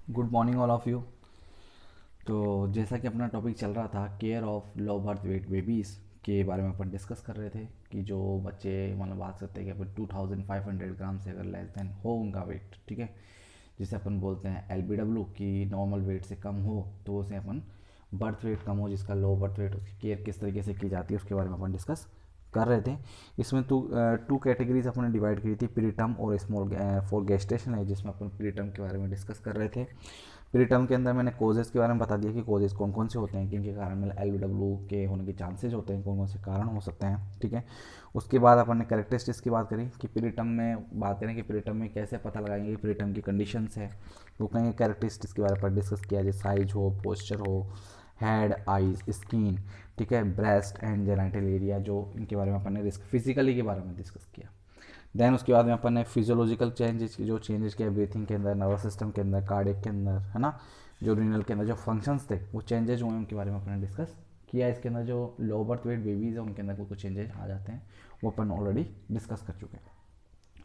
Good morning all of you. तो जैसा कि अपना टॉपिक चल रहा था care of low birth weight babies के बारे में अपन डिस्कस कर रहे थे कि जो बच्चे मतलब बात करते हैं कि अपन 2500 ग्राम से अगर लेस देन हो उनका वेट, ठीक है, जिसे अपन बोलते हैं LBW की नॉर्मल वेट से कम हो तो उसे अपन बर्थ वेट कम हो जिसका लो बर्थ वेट, उसकी केयर किस तरीके से की जाती है उसके बारे में अपन डिस्कस कर रहे थे। इसमें टू कैटेगरीज अपन ने डिवाइड की थी, प्रीटर्म और स्मॉल फॉर गेस्टेशन है, जिसमें अपन प्रीटर्म के बारे में डिस्कस कर रहे थे। प्री टर्म के अंदर मैंने कोजेस के बारे में बता दिया कि कोजेस कौन कौन से होते हैं, किन के कारण मतलब LBW के होने के चांसेज होते हैं, कौन कौन से कारण हो सकते हैं, ठीक है। उसके बाद अपन ने करेक्टरिस्टिक्स की बात करी कि प्री टर्म में बात करें कि प्री टर्म में कैसे पता लगाएंगे कि प्री टर्म की कंडीशंस है, वो कहेंगे करेक्टरिस्टिक्स के बारे में डिस्कस किया, जैसे साइज हो, पोस्चर हो, हेड, आइज, स्किन, ठीक है, ब्रेस्ट एंड जेनाइटल एरिया, जो इनके बारे में अपन ने रिस्क फिजिकली के बारे में डिस्कस किया। देन उसके बाद में अपन ने फिजियोलॉजिकल चेंजेस जो चेंजेस किया ब्रीथिंग के अंदर, नर्वस सिस्टम के अंदर, कार्डियक के अंदर, है ना, जो रीनल के अंदर जो फंक्शंस थे वो चेंजेज हुए उनके बारे में अपन ने डिस्कस किया। इसके अंदर जो लो बर्थ वेट बेबीज़ है उनके अंदर कुछ कुछ चेंजेस आ जाते हैं, वो अपन ऑलरेडी डिस्कस कर चुके हैं,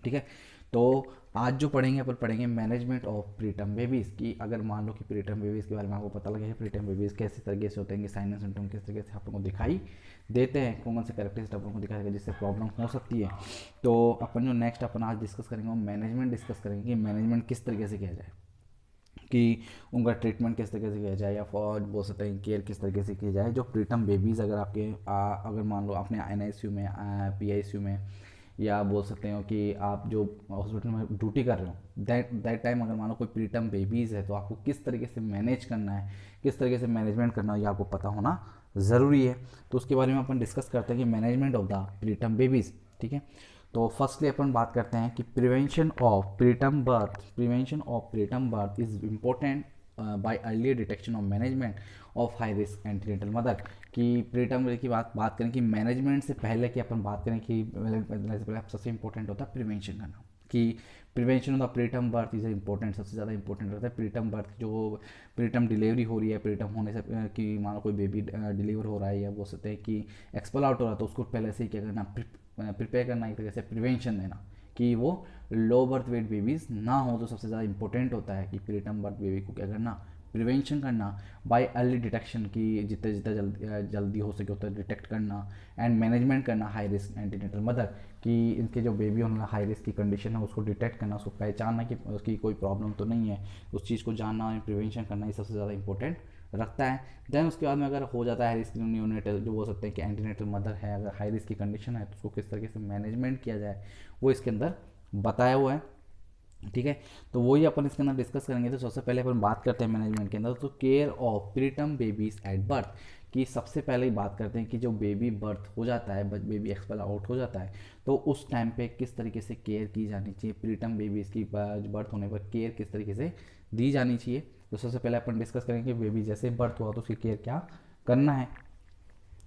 ठीक है। तो आज जो पढ़ेंगे अपन पढ़ेंगे मैनेजमेंट ऑफ प्रीटर्म बेबीज़ की। अगर मान लो कि प्रीटर्म बेबीज़ के बारे में आपको पता लगे प्रीटर्म बेबीज़ कैसे तरीके से होते हैं, साइन एंड सिम्टम किस तरीके से आप लोगों को दिखाई देते हैं, कौन कौन से कैरेक्टरिस्टिक आप लोगों को दिखाई देगा जिससे प्रॉब्लम हो सकती है। तो अपन जो नेक्स्ट अपन आज डिस्कस करेंगे वो मैनेजमेंट डिस्कस करेंगे कि मैनेजमेंट किस तरीके से किया जाए, कि उनका ट्रीटमेंट किस तरीके से किया जाए, या फॉर बोल सकते हैं केयर किस तरीके से की जाए। जो प्रीटर्म बेबीज़ अगर आपके अगर मान लो आपने NICU में, PICU में, या बोल सकते हो कि आप जो हॉस्पिटल में ड्यूटी कर रहे हो, दैट टाइम अगर मान लो कोई प्रीटर्म बेबीज़ है तो आपको किस तरीके से मैनेज करना है, किस तरीके से मैनेजमेंट करना है, ये आपको पता होना ज़रूरी है। तो उसके बारे में अपन डिस्कस करते हैं कि management of the preterm babies, ठीक है। तो फर्स्टली अपन बात करते हैं कि prevention of preterm birth is important bye early detection of management of high risk antenatal mother. कि प्रीटर्म की बात करें कि मैनेजमेंट से पहले की अपन बात करें कि से पहले सबसे इंपॉर्टेंट होता है प्रिवेंशन करना, कि prevention of the preterm birth is important, सबसे ज़्यादा इंपॉर्टेंट रहता है प्रीटर्म बर्थ। जो प्रीटर्म डिलीवरी हो रही है, प्रीटर्म होने से कि मान लो कोई बेबी डिलीवर हो रहा है या बोल सकते हैं कि एक्सपल आउट हो रहा है, तो उसको पहले से ही क्या करना, प्रिपेयर करना, एक तरीके से प्रिवेंशन देना कि वो लो बर्थ वेट बेबीज़ ना हो। तो सबसे ज़्यादा इंपॉर्टेंट होता है कि प्रीटर्म बर्थ बेबी को क्या करना, प्रिवेंशन करना बाय अर्ली डिटेक्शन, की जितने जितना जल्दी हो सके उतना डिटेक्ट करना, एंड मैनेजमेंट करना हाई रिस्क एंटीनेटल मदर, कि इनके जो बेबी होने हाई रिस्क की कंडीशन है उसको डिटेक्ट करना, उसको पहचानना कि उसकी कोई प्रॉब्लम तो नहीं है, उस चीज़ को जानना और प्रिवेंशन करना, ये सबसे ज़्यादा इंपॉर्टेंट रखता है। देन उसके बाद में अगर हो जाता है हाई रिस्क न्यूनेटल, जो बोल सकते हैं कि एंटीनेटल मदर है, अगर हाई रिस्क की कंडीशन है तो उसको किस तरीके से मैनेजमेंट किया जाए वो इसके अंदर बताया हुआ है, ठीक है। तो वही अपन इसके अंदर डिस्कस करेंगे। तो सबसे पहले अपन बात करते हैं मैनेजमेंट के अंदर तो care of preterm babies at birth, कि सबसे पहले ही बात करते हैं कि जो बेबी बर्थ हो जाता है, बेबी एक्सपेल आउट हो जाता है, तो उस टाइम पे किस तरीके से केयर की जानी चाहिए, प्रीटर्म बेबीज़ की बर्थ होने पर केयर किस तरीके से दी जानी चाहिए। तो सबसे पहले अपन डिस्कस करेंगे बेबी जैसे बर्थ हुआ तो उसकी केयर क्या करना है।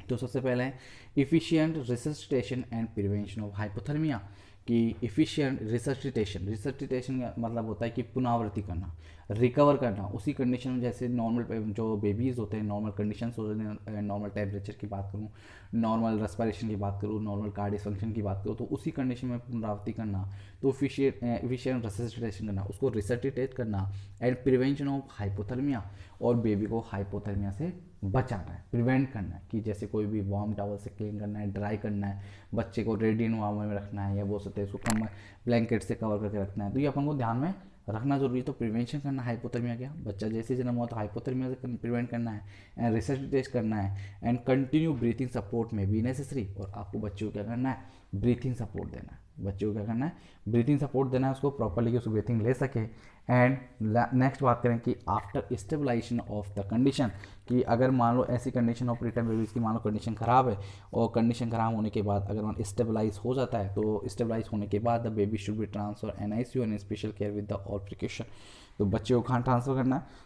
तो सबसे पहले है efficient resuscitation and prevention of hypothermia, कि इफ़िशियंट रिससिटेशन का मतलब होता है कि पुनरावृत्ति करना, रिकवर करना उसी कंडीशन में, जैसे नॉर्मल जो बेबीज़ होते हैं, नॉर्मल कंडीशन होते हैं, नॉर्मल टेम्परेचर की बात करूँ, नॉर्मल रेस्पिरेशन की बात करूँ, नॉर्मल कार्डियक फंक्शन की बात करूँ, तो उसी कंडीशन में पुनरावृत्ति करना, तो इफिशियंट रिससिटेशन करना, उसको रिससिटेट करना, एंड प्रिवेंशन ऑफ हाइपोथर्मिया, और बेबी को हाइपोथर्मिया से बचाना है, प्रिवेंट करना है, कि जैसे कोई भी वार्म टॉवल से क्लीन करना है, ड्राई करना है, बच्चे को रेडिएंट वार्म में रखना है, या बोल सकते हैं उसको कम ब्लैंकेट से कवर करके रखना है। तो ये अपन को ध्यान में रखना जरूरी है। तो प्रिवेंशन करना हाइपोथर्मिया, क्या बच्चा जैसे जन्म हुआ तो हाइपोथर्मिया से प्रिवेंट करना है, एंड रिसर्च करना है, एंड कंटिन्यू ब्रीथिंग सपोर्ट में बी नेसेसरी, और आपको बच्चे को क्या करना है, ब्रीथिंग सपोर्ट देना है, बच्चे को क्या करना है, ब्रीथिंग सपोर्ट देना है उसको प्रॉपरली, कि उसको ब्रीथिंग ले सके। एंड नेक्स्ट बात करें कि after stabilisation of the condition, कि अगर मान लो ऐसी कंडीशन ऑफ प्रीटर्म बेबीज़ की मान लो कंडीशन ख़राब है, और कंडीशन ख़राब होने के बाद अगर मान स्टेबलाइज हो जाता है, तो स्टेबलाइज होने के बाद the baby should be transfer NICU and special care with the all precaution. तो बच्चे को कहाँ ट्रांसफ़र करना है,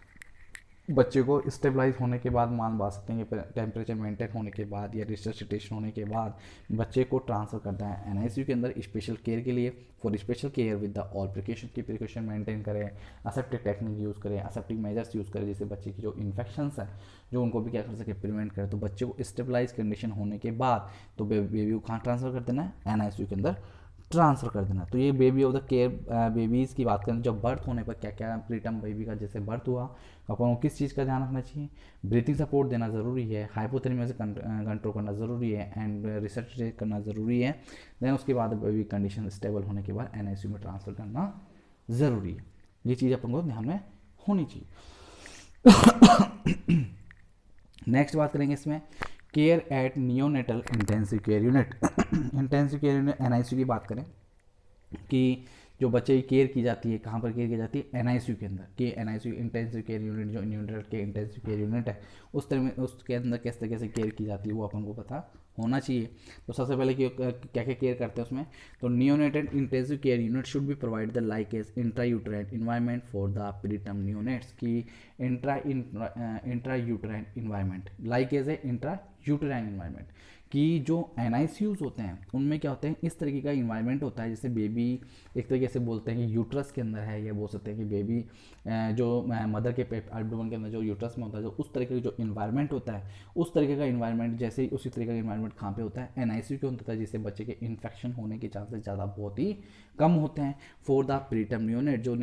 बच्चे को स्टेबलाइज होने के बाद, मान बा सकते हैं कि टेम्परेचर मेंटेन होने के बाद या रिसर्चिटेशन होने के बाद बच्चे को ट्रांसफ़र करता है NICU के अंदर स्पेशल केयर के लिए, for special care with the all precaution, की प्रिकॉशन मेंटेन करें, असेप्टिक टेक्निक यूज़ करें, असेप्टिक मेजर्स यूज़ करें, जिससे बच्चे की जो इन्फेक्शंस हैं जो उनको भी क्या कर सके, प्रिवेंट करें। तो बच्चे को स्टेबलाइज कंडीशन होने के बाद तो बेबी को कहाँ ट्रांसफ़र कर देना है, NICU के अंदर ट्रांसफ़र कर देना। तो ये baby of the care babies की बात करें, जब बर्थ होने पर क्या क्या प्रीटर्म बेबी का जैसे बर्थ हुआ तो अपन को किस चीज़ का ध्यान रखना चाहिए, ब्रीथिंग सपोर्ट देना ज़रूरी है, हाइपोथर्मिया से कंट्रोल करना ज़रूरी है, एंड रिसर्च करना ज़रूरी है। देन उसके बाद बेबी कंडीशन स्टेबल होने के बाद NICU में ट्रांसफ़र करना ज़रूरी है। ये चीज़ अपन को ध्यान में होनी चाहिए। नेक्स्ट बात करेंगे इसमें care at neonatal intensive care unit. Intensive care unit NICU की बात करें कि जो बच्चे की केयर की जाती है, कहाँ पर केयर की जाती है, NICU के अंदर। कि NICU इंटेंसिव केयर यूनिट जो नियोनेटल के इंटेंसिव केयर यूनिट है उस तरह में उसके अंदर किस तरीके से केयर की जाती है वो अपन को पता होना चाहिए। तो सबसे पहले क्या क्या केयर करते हैं उसमें, तो neonatal intensive care unit should be provide the like as intrauterine environment for the preterm neonates. की intrauterine environment, like as a intrauterine environment. कि जो NICUs होते हैं उनमें क्या होते हैं, इस तरीके का इन्वायरमेंट होता है जैसे बेबी एक तरीके से बोलते हैं कि यूट्रस के अंदर है, या बोल सकते हैं कि बेबी जो मदर के एब्डोमेन के अंदर जो यूट्रस में होता है, जो उस तरीके का जो इन्वायरमेंट होता है उस तरीके का इन्वायरमेंट जैसे ही उसी तरीके का इन्वायरमेंट कहाँ पे होता है, NICU के होता है, जिससे बच्चे के इन्फेक्शन होने के चांसेस ज़्यादा बहुत ही कम होते हैं। फॉर द प्रीटर्म न्यूनेट, जो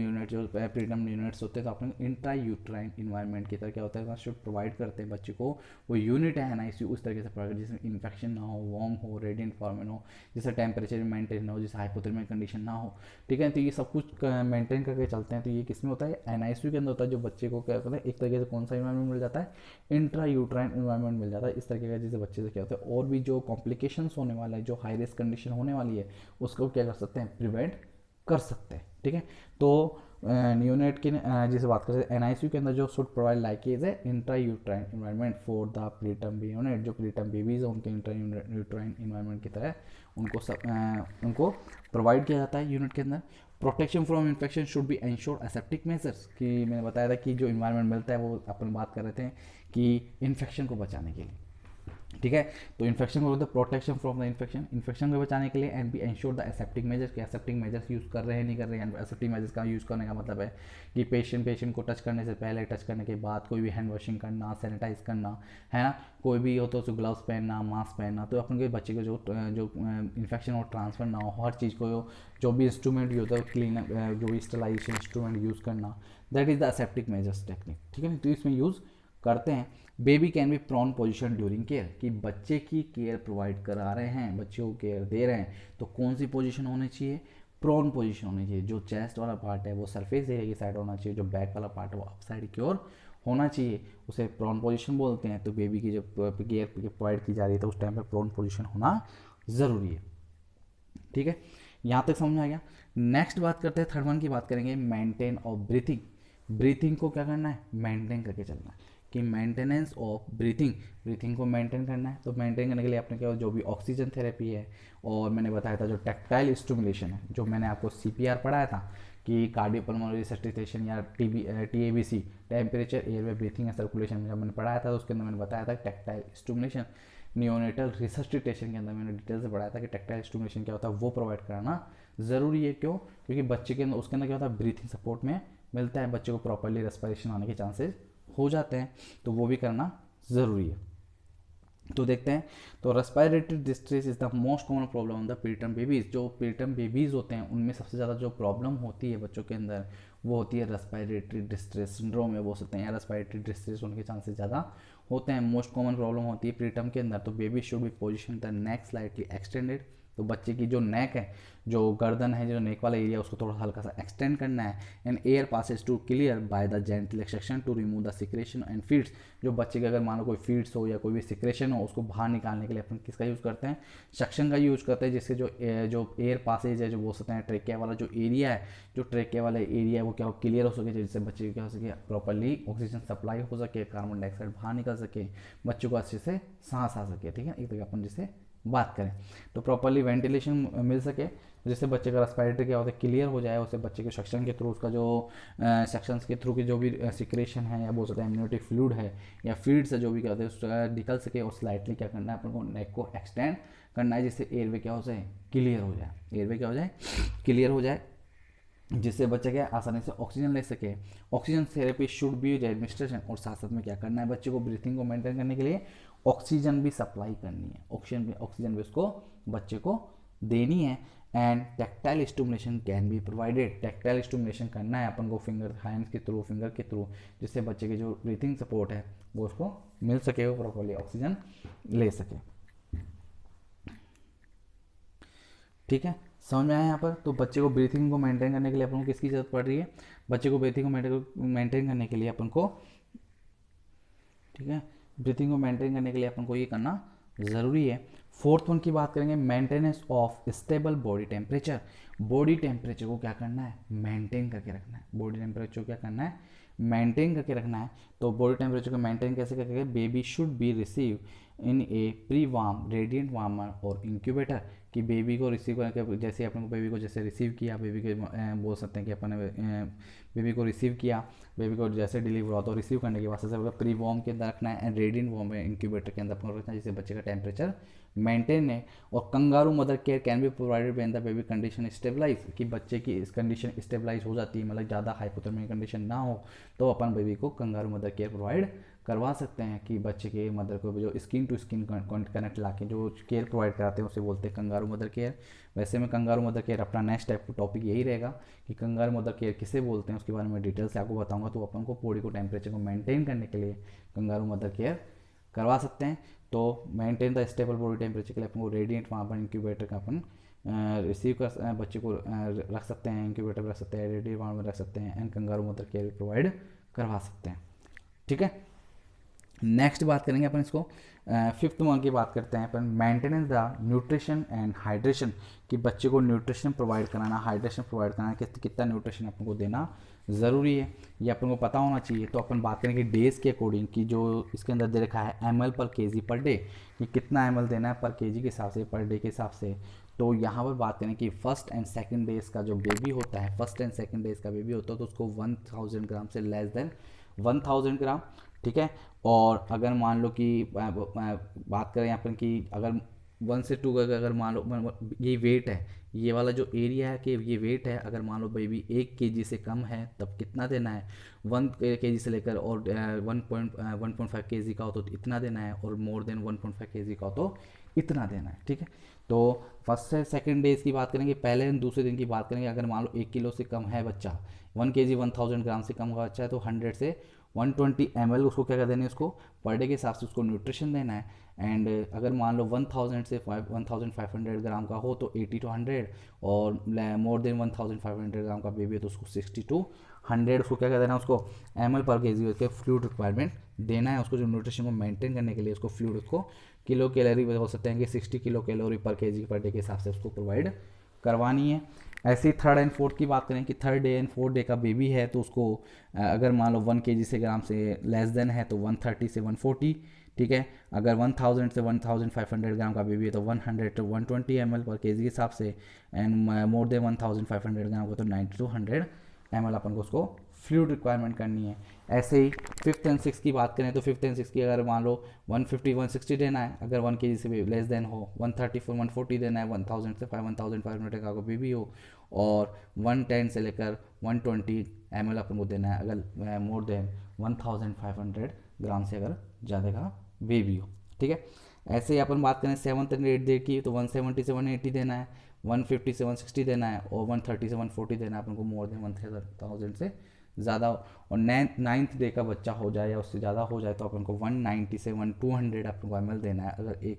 प्रीटर्म न्यूनेट्स होते हैं तो अपने इंट्रा यूट्राइन इन्वायरमेंट की तरह क्या होता है शुड प्रोवाइड करते हैं बच्चे को वो यूनिट है NICU उस तरीके से प्रोवाइड जिसमें इन्फेक्शन ना हो, वार्म हो, रेडिएंट फॉर्म हो, जिससे टेम्परेचर मेंटेन ना हो, जिससे हाइपोथर्मिक कंडीशन ना हो। ठीक है, तो ये सब कुछ मेंटेन करके चलते हैं। तो ये किस में होता है, NICU के अंदर होता है। जो बच्चे को क्या करता है एक तरीके से कौन सा इन्वायरमेंट मिल जाता है, इंट्रा यूट्राइन इन्वायरमेंट मिल जाता है इस तरीके का, जिससे बच्चे से क्या होता है और भी जो कॉम्प्लिकेशंस होने वाला है, जो हाई रिस्क कंडीशन होने वाली है उसको क्या कर सकते हैं, प्रिवेंट कर सकते हैं। ठीक है, तो नियोनेट की जिसे बात करते हैं NICU के अंदर जो शुड प्रोवाइड लाइक इज है intra uterine environment for the preterm unit. जो प्रीटर्म बेबीज है उनके इंट्रा यूट्राइन इन्वायरमेंट की तरह उनको प्रोवाइड किया जाता है यूनिट के अंदर। Protection from infection should be ensure aseptic measures. कि मैंने बताया था कि जो इन्वायरमेंट मिलता है वो अपन बात कर रहे थे कि इन्फेक्शन को बचाने के लिए। ठीक है, तो इन्फेक्शन को प्रोटेक्शन फ्रॉम द इन्फेक्शन को बचाने के लिए and be ensure the aseptic measures के एसेप्टिक मेजर्स यूज़ कर रहे हैं नहीं कर रहे हैं। एसेप्टिक मेजर्स का यूज़ करने का मतलब है कि पेशेंट को टच करने से पहले, टच करने के बाद कोई भी हैंड वॉशिंग करना, सैनिटाइज करना है ना, कोई भी हो तो उसको ग्लव्स पहनना, मास्क पहनना। तो अपन के बच्चे को जो इन्फेक्शन और ट्रांसफर ना हो, हर चीज़ को जो भी इंस्ट्रूमेंट यूज होता है क्लीन, जो भी स्टरलाइजेशन इंस्ट्रूमेंट यूज़ करना, that is the aseptic measures technique. ठीक है, तो इसमें यूज़ करते हैं। Baby can be prone position during care, कि बच्चे की केयर प्रोवाइड करा रहे हैं, बच्चे को केयर दे रहे हैं तो कौन सी पोजीशन होनी चाहिए, प्रॉन पोजीशन होनी चाहिए। जो चेस्ट वाला पार्ट है वो सरफेस एरिया की साइड होना चाहिए, जो बैक वाला पार्ट है वो अप साइड की ओर होना चाहिए, उसे प्रॉन पोजीशन बोलते हैं। तो बेबी की जब केयर प्रोवाइड की जा रही है तो उस टाइम पर प्रॉन पोजीशन होना ज़रूरी है। ठीक है, यहाँ तक समझ आ गया। नेक्स्ट बात करते हैं, थर्ड वन की बात करेंगे, मेंटेन ऑफ ब्रीथिंग। ब्रीथिंग को क्या करना है, मेंटेन करके चलना है। कि मेंटेनेंस ऑफ ब्रीथिंग को मेंटेन करना है। तो मेंटेन करने के लिए अपने क्या जो भी ऑक्सीजन थेरेपी है, और मैंने बताया था जो टैक्टाइल स्टिमुलेशन है, जो मैंने आपको CPR पढ़ाया था कि कार्डियोपल्मोनरी रिसस्टिटेशन या TABC, temperature airway breathing and circulation, जब मैंने पढ़ाया था तो उसके अंदर मैंने बताया था टैक्टाइल स्टिमुलेशन। नियोनेटल रिसस्टिटेशन के अंदर मैंने डिटेल से पढ़ाया था कि टैक्टाइल स्टिमुलेशन क्या होता है, वो प्रोवाइड कराना ज़रूरी है। क्यों, क्योंकि बच्चे के अंदर उसके अंदर क्या होता है, ब्रीथिंग सपोर्ट में मिलता है, बच्चे को प्रॉपरली रेस्पिरेशन आने के चांसेस हो जाते हैं, तो वो भी करना ज़रूरी है। तो देखते हैं, तो respiratory distress is the most common problem on the preterm babies. जो प्रीटर्म बेबीज़ होते हैं उनमें सबसे ज़्यादा जो प्रॉब्लम होती है बच्चों के अंदर वो होती है रेस्पिरेटरी डिस्ट्रेस सिंड्रोम में बोल सकते हैं, या रेस्पिरेटरी डिस्ट्रेस होने के चांसेस ज़्यादा होते हैं। मोस्ट कॉमन प्रॉब्लम होती है प्रीटर्म के अंदर। तो baby should be position the neck slightly extended. तो बच्चे की जो नेक है, जो गर्दन है, जो नेक वाला एरिया, उसको थोड़ा हल्का सा एक्सटेंड करना है। And air passage to clear by the gentle extraction to remove the secretion and feeds. जो बच्चे के अगर मानो कोई फीड्स हो या कोई भी सिक्रेशन हो, उसको बाहर निकालने के लिए अपन किसका यूज़ करते हैं, सक्शन का यूज़ करते हैं, जिससे जो एयर पासेज है, जो बोल सकते हैं ट्रेकिया वाला जो एरिया है, जो ट्रेकिया वाला एरिया है वो क्या हो क्लियर हो सके, जिससे बच्चे को क्या हो सके, प्रॉपरली ऑक्सीजन सप्लाई हो सके, कार्बन डाइऑक्साइड बाहर निकल सके, बच्चों को अच्छे से सांस आ सके। ठीक है, एक तो अपन जिसे बात करें तो प्रॉपरली वेंटिलेशन मिल सके, जिससे बच्चे का रेस्पिरेटरी क्या होता है क्लियर हो जाए, उससे बच्चे के सक्शन के थ्रू, उसका जो सक्शंस के थ्रू की जो भी सिक्रेशन है या बोल सकते हैं इम्यूनिटिक फ्लूइड है या फीड्स है, जो भी क्या होता है उसका निकल सके। और स्लाइटली क्या करना है, अपन को नेक को एक्सटेंड करना है, जिससे एयरवे क्या हो जाए, क्लियर हो जाए, एयरवे क्या हो जाए, क्लियर हो जाए, जिससे बच्चे क्या आसानी से ऑक्सीजन ले सके। Oxygen therapy should be administration, और साथ साथ में क्या करना है, बच्चे को ब्रीथिंग को मेंटेन करने के लिए ऑक्सीजन भी सप्लाई करनी है, ऑक्सीजन भी उसको बच्चे को देनी है, and tactile stimulation can be provided, tactile stimulation करना है अपन को फिंगर हैंड्स के थ्रू, फिंगर के थ्रू, जिससे बच्चे की जो ब्रीथिंग सपोर्ट है वो उसको मिल सके, वो प्रॉपरली ऑक्सीजन ले सके। ठीक है, समझ में आया यहाँ पर। तो बच्चे को ब्रीथिंग को मेंटेन करने के लिए अपन को किसकी जरूरत पड़ रही है, बच्चे को ब्रीथिंग को मेंटेन करने के लिए अपन को, ठीक है, ब्रीथिंग को मेंटेन करने के लिए अपन को ये करना ज़रूरी है। फोर्थ वन की बात करेंगे, maintenance of stable body temperature. Body temperature को क्या करना है, मेंटेन करके रखना है। बॉडी टेम्परेचर को क्या करना है, मेंटेन करके रखना है। तो बॉडी टेम्परेचर को मेंटेन कैसे करके, baby should be receive in A pre warm radiant warmer और इंक्यूबेटर, कि बेबी को रिसीव करके, जैसे अपन को बेबी को जैसे रिसीव किया, बेबी के बोल सकते हैं कि अपन ने बेबी को रिसीव किया, बेबी को जैसे डिलीवर हुआ तो रिसीव करने के बाद सबसे प्री वार्म के अंदर रखना है एंड रेडिएंट वार्म इंक्यूबेटर के अंदर अपन रखना है, जिससे बच्चे का टेम्परेचर मेंटेन है। और kangaroo mother care can be provided when the baby condition stabilise, कि बच्चे की इस कंडीशन स्टेबलाइज हो जाती है, मतलब ज़्यादा हाइपोथर्मिक कंडीशन ना हो, तो अपन बेबी को कंगारू मदर केयर प्रोवाइड करवा सकते हैं, कि बच्चे के मदर को जो स्किन टू स्किन कनेक्ट ला के जो केयर प्रोवाइड कराते हैं उसे बोलते हैं कंगारू मदर केयर। वैसे में कंगारू मदर केयर अपना नेक्स्ट टाइप का टॉपिक यही रहेगा कि कंगारू मदर केयर किसे बोलते हैं, उसके बारे में डिटेल से आपको बताऊंगा। तो अपन को बॉडी को टेम्परेचर को मेंटेन करने के लिए कंगारू मदर केयर करवा सकते हैं। तो maintain the stable body temperature के लिए अपन को रेडिएंट वहाँ पर इंक्यूबेटर का अपन रिसीव कर बच्चे को रख सकते हैं, इंक्यूबेटर में रख सकते हैं, रेडिएंट वहाँ में रख सकते हैं, and kangaroo mother care provide करवा सकते हैं। ठीक है, नेक्स्ट बात करेंगे अपन इसको, फिफ्थ वन की बात करते हैं अपन, maintenance the nutrition and hydration, कि बच्चे को न्यूट्रिशन प्रोवाइड कराना, हाइड्रेशन प्रोवाइड कराना, कितना न्यूट्रिशन अपन को देना ज़रूरी है, ये अपन को पता होना चाहिए। तो अपन बात करेंगे डेज के अकॉर्डिंग, कि जो इसके अंदर दे रखा है ml पर kg पर डे, कि कितना ml देना है पर kg के हिसाब से, पर डे के हिसाब से। तो यहाँ पर बात करें कि फर्स्ट एंड सेकंड डेज का जो बेबी होता है, फर्स्ट एंड सेकंड डेज का बेबी होता है, तो उसको 1000 ग्राम से लेस देन 1000 ग्राम, ठीक है। और अगर मान लो कि बात करें यहाँ पर कि अगर 1 से 2 अगर मान लो ये वेट है, ये वाला जो एरिया है कि ये वेट है, अगर मान लो बेबी 1 kg से कम है तब कितना देना है, 1 kg से लेकर और 1.5 kg का हो तो इतना देना है, और मोर देन 1.5 kg का हो तो इतना देना है। ठीक है, तो फर्स्ट से सेकंड डेज की बात करेंगे, पहले दिन दूसरे दिन की बात करेंगे। अगर मान लो 1 किलो से कम है बच्चा, 1 kg 1000 ग्राम से कम का बच्चा है, तो 100 से 120 ml उसको क्या कर देना है, उसको पर डे के हिसाब से उसको न्यूट्रिशन देना है। एंड अगर मान लो 1000 से 1500 ग्राम का हो तो 80 to 100, और मोर देन 1500 ग्राम का बेबी है तो उसको 60 to 100 उसको क्या कर देना है, उसको ml पर kg के फ्लूइड रिक्वायरमेंट देना है। उसको जो न्यूट्रिशन को मेंटेन करने के लिए उसको फ्लूइड, उसको किलो कैलोरी बोल सकते हैं कि 60 किलो कैलोरी पर kg पर डे के हिसाब से उसको प्रोवाइड करवानी है। ऐसे ही थर्ड एंड फोर्थ की बात करें कि third day and fourth day का बेबी है तो उसको अगर मान लो 1 kg से ग्राम से लेस देन है तो 130 से 140, ठीक है। अगर 1000 से 1500 ग्राम का बेबी है तो 100 to 120 ml पर kg के हिसाब से, एंड मोर देन 1500 ग्राम का तो 90 to 100 ml अपन को उसको फ्लूइड रिक्वायरमेंट करनी है। ऐसे ही फिफ्थ एंड सिक्स की बात करें तो फिफ्थ एंड सिक्स की अगर मान लो 150 160 देना है, अगर 1 kg से भी लेस देन हो, 130 140 देना है, 1000 से 1500 का बेबी हो, और 110 से लेकर 120 ml अपन को देना है अगर मोर देन 1500 ग्राम से अगर ज़्यादा का बेबी हो। ठीक है, ऐसे ही अपन बात करें सेवन्थ एंड एट डे की तो 170 से 180 देना है, 150 से 160 देना है, और 130 से 140 देना है अपन को मोर देन 1000 से ज़्यादा। और नाइन्थ डे का बच्चा हो जाए या उससे ज़्यादा हो जाए तो अपन को 190 से 200 अपन को ml देना है अगर 1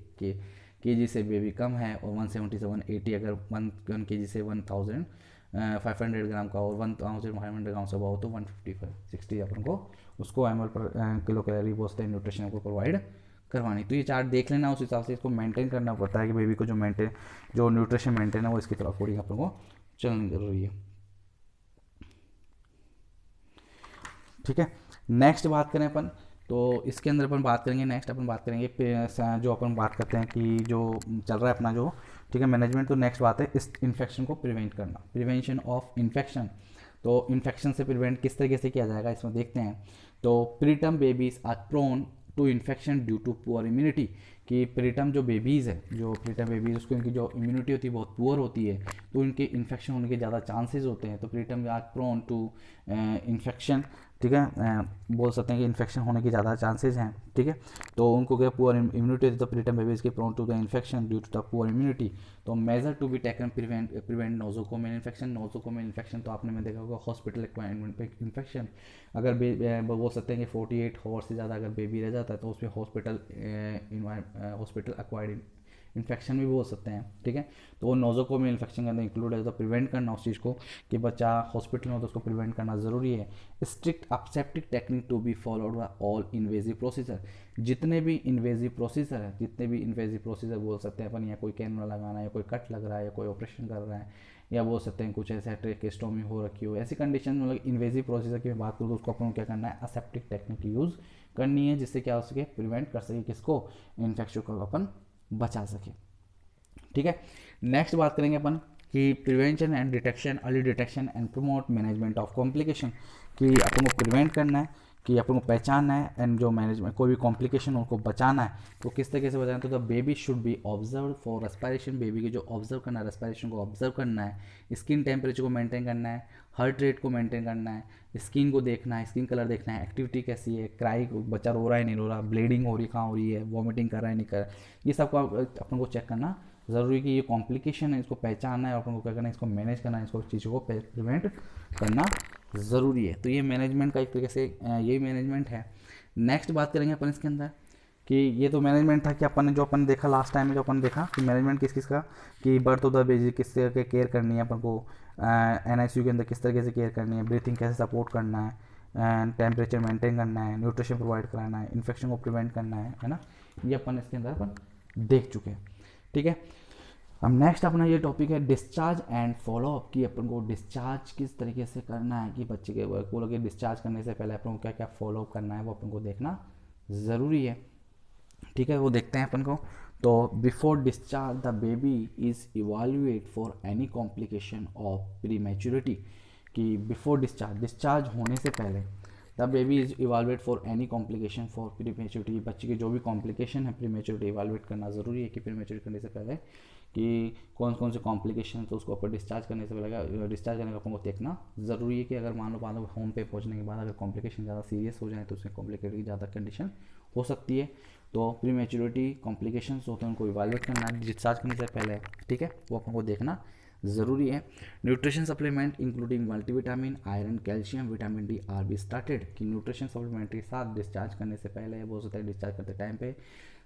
kg से बेबी कम है, और 170 से 180 अगर 1 kg से 1500 ग्राम का और 1500 ग्राम से हो तो 155 60 अपन को उसको ml पर किलो कैलोरी बोलते हैं न्यूट्रिशन को प्रोवाइड करवानी। तो ये चार्ट देख लेना, उस हिसाब से इसको मेंटेन करना पड़ता है कि बेबी को जो न्यूट्रिशन मेंटेन है वो इसकी तरफ अकॉर्डिंग अपन को चलनी जरूरी है। ठीक है, नेक्स्ट बात करें अपन तो इसके अंदर अपन बात करेंगे, नेक्स्ट अपन बात करेंगे जो अपन बात करते हैं कि जो चल रहा है अपना जो, ठीक है, मैनेजमेंट। तो नेक्स्ट बात है इस इन्फेक्शन को प्रिवेंट करना, प्रिवेंशन ऑफ इन्फेक्शन। तो इन्फेक्शन से प्रिवेंट किस तरीके से किया जाएगा इसमें देखते हैं। तो preterm babies are prone to infection due to poor immunity, कि प्रीटर्म जो बेबीज़ है, जो प्रीटर्म बेबीज उसको इनकी जो इम्यूनिटी होती है बहुत पुअर होती है, तो इनके इन्फेक्शन होने के ज़्यादा चांसेस होते हैं। तो preterm are prone to infection ठीक है, बोल सकते हैं कि इन्फेक्शन होने की ज़्यादा चांसेस हैं, ठीक है। तो उनको क्या पुअर इम्यूनिटी, तो प्रीटर्म बेबीज की prone to the infection due to the poor immunity. तो major to be taken prevent nosocomial infection. Nosocomial infection तो आपने में देखा होगा हॉस्पिटल रिक्वायरमेंट पे इन्फेक्शन, अगर बोल सकते हैं कि 48 आवर्स से ज़्यादा अगर बेबी रह जाता है तो उसमें हॉस्पिटल एक्वायर्ड इन्फेक्शन भी बोल सकते हैं, ठीक है। तो वो नोजोकोमियल इन्फेक्शन के अंदर इंक्लूड है, तो प्रिवेंट करना उस चीज़ को कि बच्चा हॉस्पिटल में हो तो उसको प्रिवेंट करना ज़रूरी है। Strict aseptic technique to be followed by all invasive procedure. जितने भी इन्वेजिव प्रोसीजर है, जितने भी इन्वेजिव प्रोसीजर बोल सकते हैं अपन, या कोई कैनुला लगाना है, या कोई कट लग रहा है, या कोई ऑपरेशन कर रहा है, या बोल सकते हैं कुछ ऐसे ट्रेकेस्टोमी हो रखी हो, ऐसी कंडीशन में मतलब इन्वेजिव प्रोसीजर की मैं बात करूँ तो उसको अपन क्या करना है, असेप्टिक टेक्निक यूज़ करनी है, जिससे क्या हो सके, प्रिवेंट कर सके किसको, इन्फेक्शन को अपन बचा सके, ठीक है। नेक्स्ट बात करेंगे अपन कि prevention and detection, early detection and promote management of complication, कि अपन को प्रिवेंट करना है, कि अपन को पहचानना है, एंड जो मैनेजमेंट कोई भी कॉम्प्लिकेशन उनको बचाना है, तो किस तरीके से बचाना है, तो the baby should be observe for respiration. Baby की जो ऑब्जर्व करना है, रेस्पिरेशन को ऑब्जर्व करना है, स्किन टेम्परेचर को मेंटेन करना है, हार्ट रेट को मेंटेन करना है, स्किन को देखना है, स्किन कलर देखना है, एक्टिविटी कैसी है, क्राई, बच्चा रो रहा है नहीं रो रहा, ब्लीडिंग हो रही कहाँ हो रही है, वॉमिटिंग कर रहा है नहीं कर रहा है, ये सब को अपन को चेक करना ज़रूरी, कि ये कॉम्प्लिकेशन है, इसको पहचानना है और अपन को क्या करना है, इसको मैनेज करना है, इसको चीज़ों को प्रिवेंट करना ज़रूरी है। तो ये मैनेजमेंट का एक तरीके से यही मैनेजमेंट है। नेक्स्ट बात करेंगे अपन इसके अंदर कि ये तो मैनेजमेंट था कि अपन ने जो अपन देखा लास्ट टाइम में, जो अपन देखा कि मैनेजमेंट किस किस का, कि बर्थ ऑफ द बेबी किस तरह के केयर करनी है अपन को, NICU के अंदर किस तरीके से केयर करनी है, ब्रीथिंग कैसे सपोर्ट करना है, एंड टेम्परेचर मेंटेन करना है, न्यूट्रिशन प्रोवाइड कराना है, इन्फेक्शन को प्रिवेंट करना है ना, ये अपन इसके अंदर अपन देख चुके हैं, ठीक है। अब नेक्स्ट अपना ये टॉपिक है डिस्चार्ज एंड फॉलोअप, कि अपन को डिस्चार्ज किस तरीके से करना है, कि बच्चे के को लगे डिस्चार्ज करने से पहले अपन को क्या क्या फॉलोअप करना है, वो अपन को देखना ज़रूरी है, ठीक है। वो देखते हैं अपन को। तो before discharge the baby is evaluate for any complication of prematurity, कि बिफोर डिस्चार्ज होने से पहले the baby is evaluate for any complication for prematurity, बच्चे की जो भी कॉम्प्लिकेशन है प्रीमेच्योरिटी इवाल्युएट करना ज़रूरी है, कि प्रीमेच्योरिटी करने से पहले कि कौन कौन से कॉम्प्लिकेशन, तो उसको अपन डिस्चार्ज करने से पहले, डिस्चार्ज करने का अपन को देखना ज़रूरी है, कि अगर मान लो होम पे पहुंचने के बाद अगर कॉम्प्लिकेशन ज़्यादा सीरियस हो जाए तो उसमें कॉम्प्लिकेटेड की ज़्यादा कंडीशन हो सकती है। तो प्री मेच्योरिटी कॉम्प्लिकेशंस होते हैं, उनको इवाल्युएट करना है डिस्चार्ज करने से पहले, ठीक है, वो अपन को देखना ज़रूरी है। Nutrition supplement including multivitamin, iron, calcium, vitamin D R be started, कि न्यूट्रिशन सप्लीमेंट के साथ डिस्चार्ज करने से पहले, बहुत होता है डिस्चार्ज करते टाइम पे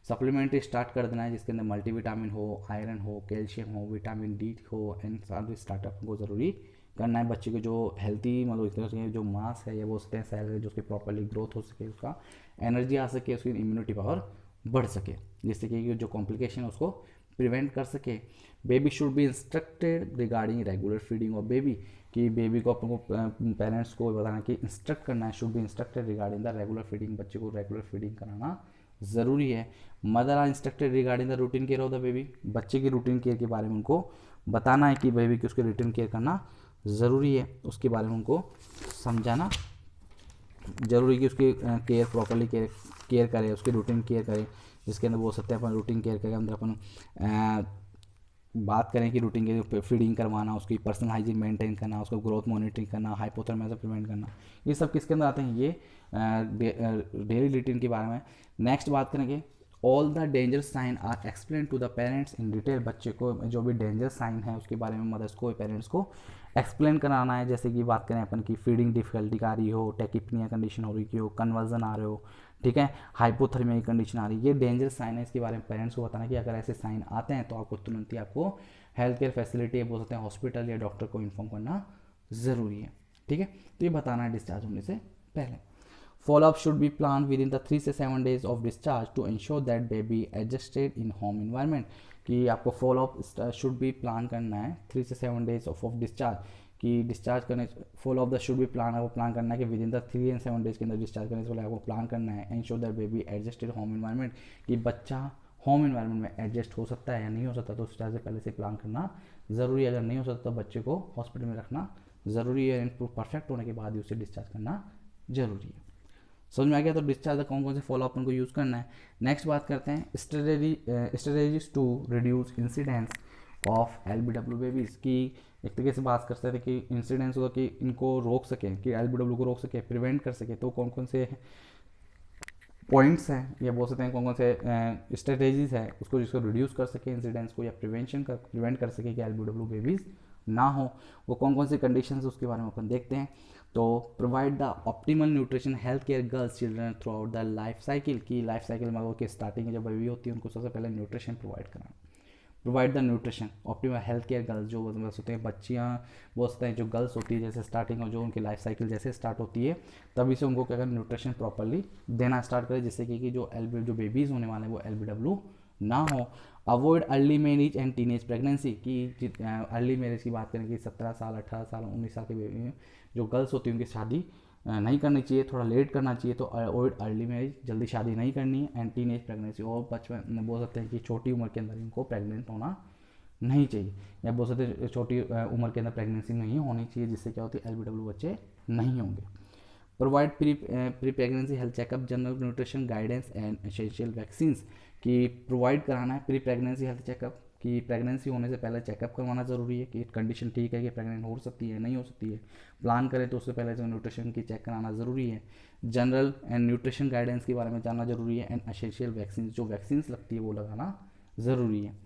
सप्लीमेंट्री स्टार्ट कर देना है, जिसके अंदर मल्टीविटामिन हो, आयरन हो, कैल्शियम हो, विटामिन डी हो, एंड साथ स्टार्टअप को ज़रूरी करना है। बच्चे को जो हेल्थी मतलब इस तरह से जो मास है, या वो सकते हैं सेल है, जो उसकी प्रॉपरली ग्रोथ हो सके, उसका एनर्जी आ सके, उसकी इम्यूनिटी पावर बढ़ सके, जिससे कि जो कॉम्प्लिकेशन है उसको प्रिवेंट कर सके। Baby should be instructed regarding regular feeding of baby, कि बेबी को अपन को पेरेंट्स को बताना कि इंस्ट्रक्ट करना है, should be instructed regarding the regular feeding, बच्चे को रेगुलर फीडिंग कराना ज़रूरी है। Mother are instructed regarding the routine care of the baby, बच्चे की रूटीन केयर के बारे में उनको बताना है कि बेबी की उसके रूटीन केयर करना ज़रूरी है, उसके बारे में उनको समझाना जरूरी, कि उसकी केयर प्रॉपरली केयर करे, उसकी रूटीन केयर करे, जिसके अंदर बोल सकते हैं अपन रूटीन केयर के अंदर अपन बात करें कि रूटीन के फीडिंग करवाना, उसकी पर्सनल हाइजीन मेंटेन करना, उसको ग्रोथ मॉनिटरिंग करना, हाइपोथर्मिया प्रिवेंट करना, ये सब किसके अंदर आते हैं, ये डेली रूटीन के बारे में। नेक्स्ट बात करेंगे all the danger sign are explain to the parents in detail, बच्चे को जो भी डेंजर साइन है उसके बारे में मदर्स को, पेरेंट्स को एक्सप्लेन कराना है। जैसे कि बात करें अपन की फीडिंग डिफिकल्टी आ रही हो, टेकिपनिया कंडीशन हो रही हो, कन्वर्जन आ रहे हो, ठीक है, हाइपोथर्मिया की कंडीशन आ रही है, ये डेंजर साइन है, इसके बारे में पेरेंट्स को बताना कि अगर ऐसे साइन आते हैं तो आपको तुरंत ही आपको हेल्थ केयर फैसिलिटी बोल सकते हैं हॉस्पिटल या डॉक्टर को इन्फॉर्म करना ज़रूरी है, ठीक है। तो ये बताना है डिस्चार्ज होने से पहले। Follow-up should be planned within the 3 से 7 days of discharge to ensure that baby adjusted in home environment, कि आपको फॉलोअप शुड बी प्लान करना है 3 से 7 days ऑफ डिस्चार्ज, कि डिस्चार्ज करने follow up the should be plan, आपको प्लान करना है कि with in the 3 and 7 days के अंदर डिस्चार्ज करने से पहले आपको प्लान करना है ensure that baby adjusted home environment, कि बच्चा होम इन्वायरमेंट में एडजस्ट हो सकता है या नहीं हो सकता, तो डिस्चार्ज से पहले से प्लान करना ज़रूरी है। अगर नहीं हो सकता तो बच्चे को हॉस्पिटल में रखना ज़रूरी है, परफेक्ट होने के बाद ही उसे डिस्चार्ज करना ज़रूरी है। समझ में आ गया। तो डिस्चार्ज कौन कौन से फॉलो अपन को यूज़ करना है। नेक्स्ट बात करते हैं strategies to reduce incidence of LBW babies की एक तरीके से बात कर सकते थे कि इंसिडेंस होगा कि इनको रोक सकें, कि LBW को रोक सके, प्रिवेंट कर सके, तो कौन कौन से पॉइंट्स हैं या बोल सकते हैं कौन कौन से स्ट्रेटेजीज है उसको, जिसको रिड्यूस कर सके इंसिडेंट्स को या प्रिवेंट कर सके कि LBW बेबीज़ ना हो, वो कौन कौन से कंडीशन है उसके बारे में अपन देखते हैं। तो provide the optimal nutrition health care girls children through out the life cycle, की लाइफ साइकिल में वो कि स्टार्टिंग में जब बेबी होती है उनको सबसे पहले न्यूट्रिशन प्रोवाइड कराना। Provide the nutrition optimal health care girls, जो बस होते हैं बच्चियाँ वो होते हैं जो गर्ल्स होती है, जैसे स्टार्टिंग में जो उनकी लाइफ साइकिल जैसे स्टार्ट होती है तभी से उनको क्या करें न्यूट्रिशन प्रॉपरली देना स्टार्ट करें, जिससे कि जो बेबीज़ होने वाले हैं वो LBW ना हो। Avoid early marriage and teenage pregnancy, की अर्ली मैरिज की बात करें कि 17 साल 18 साल 19 साल के बेबी जो गर्ल्स होती है उनकी शादी नहीं करनी चाहिए, थोड़ा लेट करना चाहिए। तो अवॉइड अर्ली मैरिज, जल्दी शादी नहीं करनी है। एंड टीन एज प्रेगनेंसी, और बचपन बोल सकते हैं कि छोटी उम्र के अंदर इनको प्रेग्नेंट होना नहीं चाहिए, या बोल सकते हैं छोटी उम्र के अंदर प्रेगनेंसी नहीं होनी चाहिए, जिससे क्या होती है LBW बच्चे नहीं होंगे। Provide pre pregnancy health checkup, general nutrition guidance and essential vaccines, की प्रोवाइड कराना है प्री प्रेगनेंसी हेल्थ चेकअप, कि प्रेगनेंसी होने से पहले चेकअप करवाना ज़रूरी है कि कंडीशन ठीक है कि प्रेग्नेंट हो सकती है नहीं हो सकती है, प्लान करें तो उससे पहले जो न्यूट्रिशन की चेक कराना ज़रूरी है। जनरल एंड न्यूट्रिशन गाइडेंस के बारे में जानना ज़रूरी है। एंड एसेंशियल वैक्सीन, जो वैक्सीन्स लगती है वो लगाना ज़रूरी है।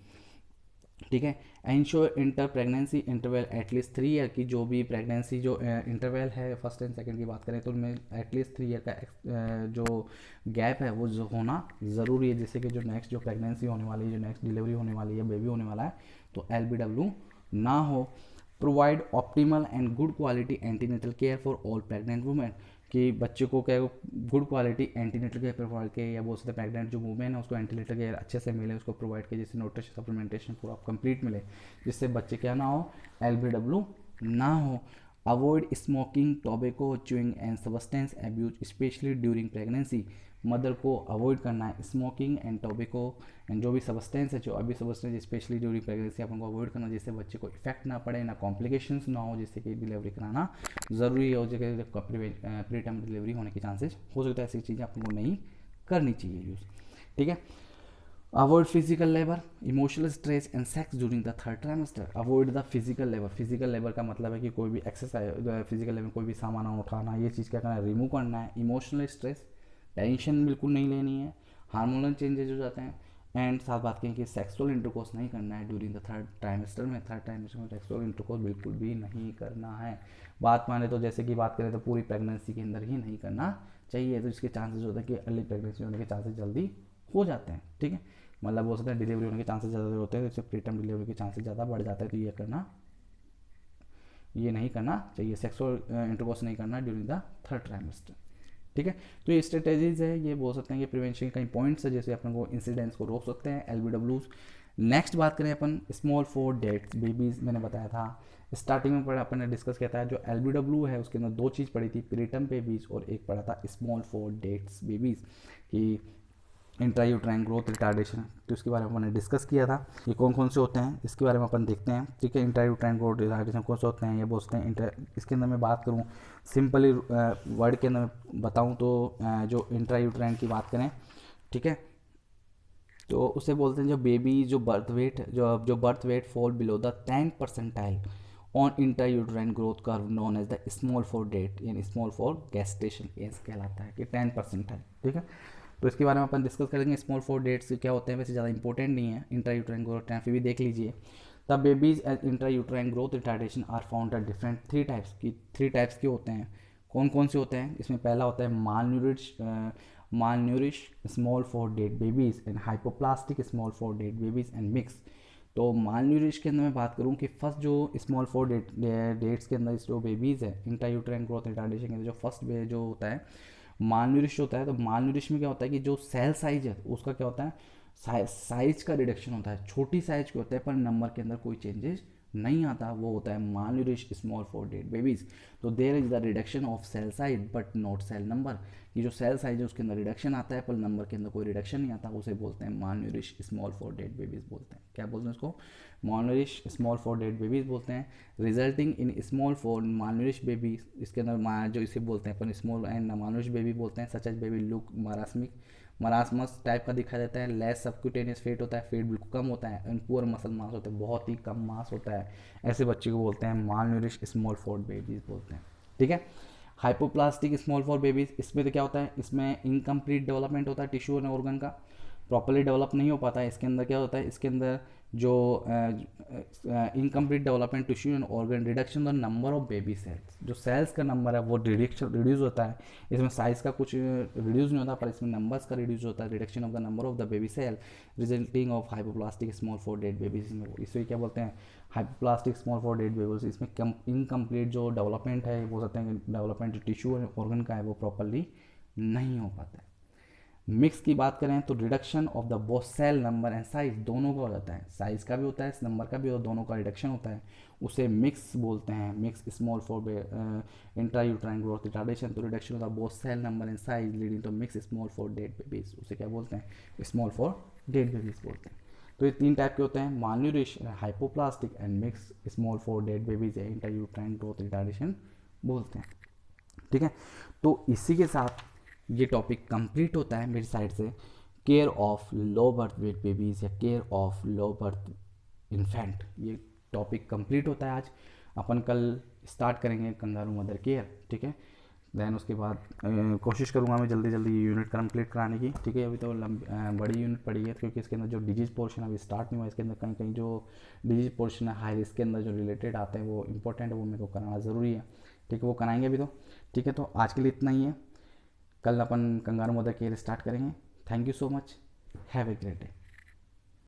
ठीक है। Ensure inter pregnancy interval at least 3 year, की जो भी प्रेगनेंसी जो इंटरवल है फर्स्ट एंड सेकंड की बात करें तो उनमें एटलीस्ट 3 ईयर का जो गैप है वो जो होना ज़रूरी है, जिससे कि जो नेक्स्ट जो प्रेगनेंसी होने वाली है, जो नेक्स्ट डिलीवरी होने वाली है, बेबी होने वाला है, तो LBW ना हो। Provide optimal and good quality antenatal care for all pregnant women, कि बच्चे को क्या good quality antenatal care provide के, या बोल सकते प्रेग्नेंट जो वुमेन है उसको एंटीनेटल केयर अच्छे से मिले, उसको प्रोवाइड किए, जिससे न्यूट्रिशन सप्लीमेंटेशन पूरा कंप्लीट मिले, जिससे बच्चे क्या ना हो LBW ना हो। Avoid smoking tobacco chewing and substance abuse specially during pregnancy, mother को अवॉइड करना है स्मोकिंग एंड टोबैको एंड जो भी सब्सटेंस है, जो अभी सब्सटेंस स्पेशली ड्यूरिंग प्रेगनेंसी अपन को अवॉइड करना, जिससे बच्चे को इफेक्ट ना पड़े, ना कॉम्प्लिकेशंस ना हो, जिससे कि डिलीवरी कराना ज़रूरी हो, जगह प्री टाइम डिलीवरी होने के चांसेस हो सकता है, ऐसी चीज़ें अपन को नहीं करनी चाहिए यूज़। ठीक है। Avoid physical labour, emotional stress and sex during the third trimester. Avoid the physical labour, physical labour का मतलब है कि कोई भी एक्सरसाइज फिजिकल लेबर, कोई भी सामान उठाना, ये चीज़ क्या करना है, रिमूव करना है। इमोशनल स्ट्रेस, टेंशन बिल्कुल नहीं लेनी है, हार्मोनल चेंजेज हो जाते हैं। एंड साथ बात करें कि सेक्सुअल इंटरकोर्स नहीं करना है ड्यूरिंग द थर्ड ट्राइमेस्टर में सेक्सुअल इंटरकोर्स बिल्कुल भी नहीं करना है। बात माने तो जैसे कि बात करें तो पूरी प्रेगनेंसी के अंदर ही नहीं करना चाहिए, तो इसके चांसेस होते हैं कि अर्ली प्रेगनेंसी होने के चांसेस जल्दी हो जाते हैं। ठीक है, मतलब हो सकता है डिलीवरी होने के चांसेस ज़्यादा होते हैं, तो प्री टर्म डिलीवरी के चांसेस ज़्यादा बढ़ जाता है, तो ये नहीं करना चाहिए, सेक्सुअल इंटरकोर्स नहीं करना ड्यूरिंग द थर्ड ट्राइमेस्टर। ठीक है, तो ये स्ट्रेटेजीज है, ये बोल सकते हैं कि प्रिवेंशन के कई पॉइंट्स है, जैसे अपन को इंसिडेंट्स को रोक सकते हैं LBWs। नेक्स्ट बात करें अपन स्मॉल फॉर डेट्स बेबीज, मैंने बताया था स्टार्टिंग में पढ़ा अपन ने डिस्कस किया था, जो LBW है उसके अंदर 2 चीज़ पड़ी थी, प्रीटर्म बेबीज और एक पढ़ा था स्मॉल फॉर डेट्स बेबीज, की इंट्रायूट्राइन ग्रोथ रिटार्डेशन, तो इसके बारे में हमने डिस्कस किया था। ये कौन कौन से होते हैं इसके बारे में अपन देखते हैं। ठीक है, इंट्रायूट्राइन ग्रोथ रिटार्डेशन कौन से होते हैं, ये बोलते हैं इसके अंदर मैं बात करूँ सिंपली वर्ड के अंदर बताऊँ तो जो इंट्रायूट्राइन की बात करें, ठीक है, तो उसे बोलते हैं जो बेबी जो birth weight fall below the 10 percentile on intrauterine growth curve known as the small for date, यानी स्मॉल फॉर गेस्टेशन एज कहलाता है कि 10 परसेंटाइल। ठीक है, तो इसके बारे में अपन डिस्कस करेंगे। स्मॉल फॉर डेट्स क्या होते हैं, वैसे ज़्यादा इंपॉर्टेंट नहीं है, इंट्रायूट्राइन ग्रोथ फिर भी देख लीजिए। The babies as intrauterine growth retardation are found at different 3 types के होते हैं। कौन कौन से होते हैं, इसमें पहला होता है malnourish small for date babies and hypoplastic small for date babies and mix. तो मालन्यूरिश के अंदर मैं बात करूँ कि फर्स्ट जो स्मॉल फॉर डेट्स के अंदर जो बेबीज़ है इंट्रायूट्राइन ग्रोथ रिटार्डेशन के अंदर जो फर्स्ट जो होता है मालन्यूरिश होता है, तो मालन्यूरिश में क्या होता है कि जो सेल साइज है उसका क्या होता है, साइज का रिडक्शन होता है, छोटी साइज के होते हैं पर नंबर के अंदर कोई चेंजेस नहीं आता, वो होता है malnourish small for date babies. तो there is the reduction of cell size but not cell number, कि जो सेल साइज है उसके अंदर रिडक्शन आता है पर नंबर के अंदर कोई रिडक्शन नहीं आता, उसे बोलते हैं malnourish small for date babies बोलते हैं। क्या बोलते हैं उसको, malnourish small for date babies बोलते हैं। Resulting in small for malnourish babies, इसके अंदर जो इसे बोलते हैं अपन स्मॉल एंड मालन्यूरिश बेबी बोलते हैं, such as baby look marasmic, marasmus type का दिखाई देता है, लेस सबक्यूटेनियस फेट होता है, फेट बिल्कुल कम होता है, एंड पुअर मसल मास होता है, बहुत ही कम मास होता है। ऐसे बच्चे को बोलते हैं माल न्यूरिश स्मॉल फॉर बेबीज बोलते हैं। ठीक है। हाइपोप्लास्टिक स्मॉल फॉर बेबीज, इसमें तो क्या होता है, इसमें इनकम्प्लीट डेवलपमेंट होता है टिश्यू एंड ऑर्गन का, प्रॉपरली डेवलप नहीं हो पाता है। इसके अंदर क्या होता है, इसके अंदर जो incomplete development tissue and organ, reduction the number of baby cells, जो सेल्स का नंबर है वो रिड्यूस होता है। इसमें साइज का कुछ रिड्यूस नहीं होता, पर इसमें नंबर्स का रिड्यूस होता है, reduction of the number of the baby cell resulting of hypoplastic small for dead babies में, इसे क्या बोलते हैं, hypoplastic small for dead babies. इसमें इनकम्प्लीट जो डेवलपमेंट है, बोल सकते हैं कि डेवलपमेंट जो टिश्यू एंड ऑर्गन का है वो प्रॉपरली नहीं हो पाता है। मिक्स की बात करें तो reduction of the both cell number and size, दोनों का हो जाता है, साइज का भी होता है, नंबर का भी, और दोनों का रिडक्शन होता है, उसे मिक्स बोलते हैं। Mix small for intrauterine growth retardation, तो reduction of the both cell number and size leading to mix small for dead babies, उसे क्या बोलते हैं, स्मॉल फॉर डेड बेबीज बोलते हैं। तो ये 3 टाइप के होते हैं, malnutrition, hypoplastic and mix small for dead babies, intrauterine growth retardation बोलते हैं। ठीक है। तो इसी के साथ ये टॉपिक कंप्लीट होता है मेरी साइड से, care of low birth weight babies या care of low birth infant, ये टॉपिक कंप्लीट होता है आज। अपन कल स्टार्ट करेंगे कंगारू मदर केयर। ठीक है। देन उसके बाद कोशिश करूँगा मैं जल्दी जल्दी ये यूनिट कंप्लीट कराने की। ठीक है। अभी तो बड़ी यूनिट पड़ी है, क्योंकि इसके अंदर जो डिजीज पोर्शन अभी स्टार्ट नहीं हुआ, इसके अंदर कहीं कहीं जो डिजीज पोर्शन है हाई रिस्क के अंदर जो रिलेटेड आते हैं वो इंपॉर्टेंट है, वो मेरे को कराना ज़रूरी है। ठीक है। वो कराएंगे अभी तो। ठीक है। तो आज के लिए इतना ही है, कल अपन कंगारू मदर केयर स्टार्ट करेंगे। Thank you so much, have a great day.